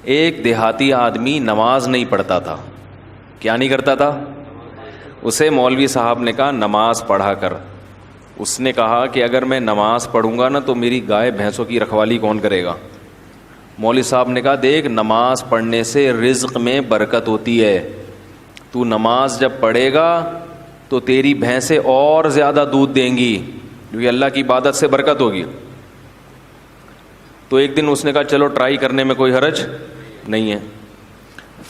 ایک دیہاتی آدمی نماز نہیں پڑھتا تھا. کیا نہیں کرتا تھا؟ اسے مولوی صاحب نے کہا نماز پڑھا کر. اس نے کہا کہ اگر میں نماز پڑھوں گا نا تو میری گائے بھینسوں کی رکھوالی کون کرے گا؟ مولوی صاحب نے کہا دیکھ نماز پڑھنے سے رزق میں برکت ہوتی ہے. تو نماز جب پڑھے گا تو تیری بھینسیں اور زیادہ دودھ دیں گی کیونکہ اللہ کی عبادت سے برکت ہوگی. تو ایک دن اس نے کہا چلو ٹرائی کرنے میں کوئی حرج نہیں ہے.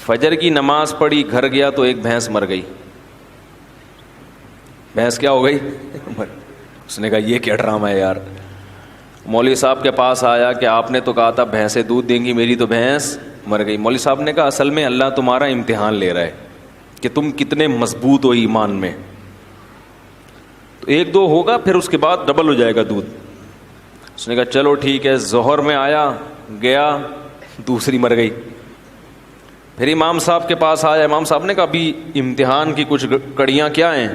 فجر کی نماز پڑھی, گھر گیا تو ایک بھینس مر گئی. بھینس کیا ہو گئی؟ اس نے کہا یہ کیا ڈرامہ ہے یار. مولوی صاحب کے پاس آیا کہ آپ نے تو کہا تھا بھینسیں دودھ دیں گی, میری تو بھینس مر گئی. مولوی صاحب نے کہا اصل میں اللہ تمہارا امتحان لے رہا ہے کہ تم کتنے مضبوط ہو ایمان میں. تو ایک دو ہوگا پھر اس کے بعد ڈبل ہو جائے گا دودھ. اس نے کہا چلو ٹھیک ہے. ظہر میں آیا, گیا, دوسری مر گئی. پھر امام صاحب کے پاس آیا. امام صاحب نے کہا ابھی امتحان کی کچھ کڑیاں کیا ہیں,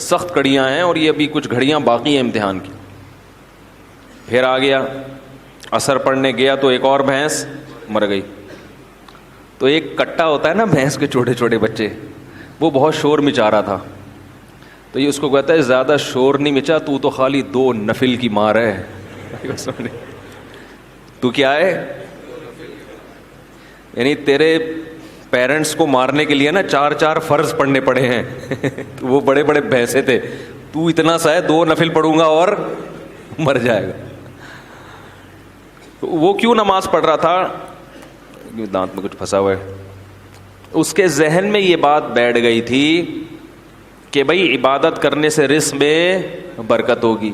سخت کڑیاں ہیں اور یہ ابھی کچھ گھڑیاں باقی ہیں امتحان کی. پھر آ گیا, عصر پڑھنے گیا تو ایک اور بھینس مر گئی. تو ایک کٹا ہوتا ہے نا بھینس کے چھوٹے چھوٹے بچے, وہ بہت شور مچا رہا تھا. تو یہ اس کو کہتا ہے زیادہ شور نہیں مچا, تو خالی 2 نفل کی مار ہے. تو کیا ہے, یعنی تیرے پیرنٹس کو مارنے کے لیے نا 4 فرض پڑھنے پڑے ہیں. وہ بڑے بڑے بھینسے تھے, تو اتنا سا ہے 2 نفل پڑھوں گا اور مر جائے گا. وہ کیوں نماز پڑھ رہا تھا؟ دانت میں کچھ پھنسا ہوا ہے. اس کے ذہن میں یہ بات بیٹھ گئی تھی کہ بھائی عبادت کرنے سے رزق میں برکت ہوگی.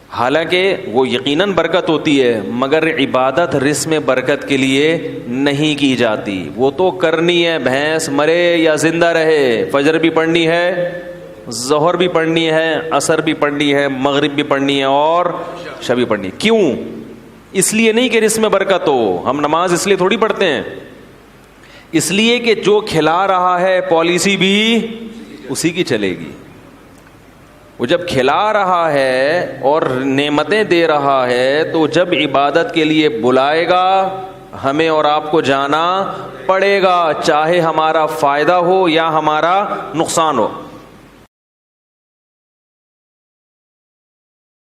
حالانکہ وہ یقیناً برکت ہوتی ہے, مگر عبادت رزق میں برکت کے لیے نہیں کی جاتی. وہ تو کرنی ہے, بھینس مرے یا زندہ رہے. فجر بھی پڑھنی ہے, ظہر بھی پڑھنی ہے, عصر بھی پڑھنی ہے, مغرب بھی پڑھنی ہے اور عشاء بھی پڑھنی ہے. کیوں؟ اس لیے نہیں کہ رزق میں برکت ہو. ہم نماز اس لیے تھوڑی پڑھتے ہیں, اس لیے کہ جو کھلا رہا ہے پالیسی بھی اسی کی چلے گی. وہ جب کھلا رہا ہے اور نعمتیں دے رہا ہے تو جب عبادت کے لیے بلائے گا ہمیں اور آپ کو جانا پڑے گا, چاہے ہمارا فائدہ ہو یا ہمارا نقصان ہو.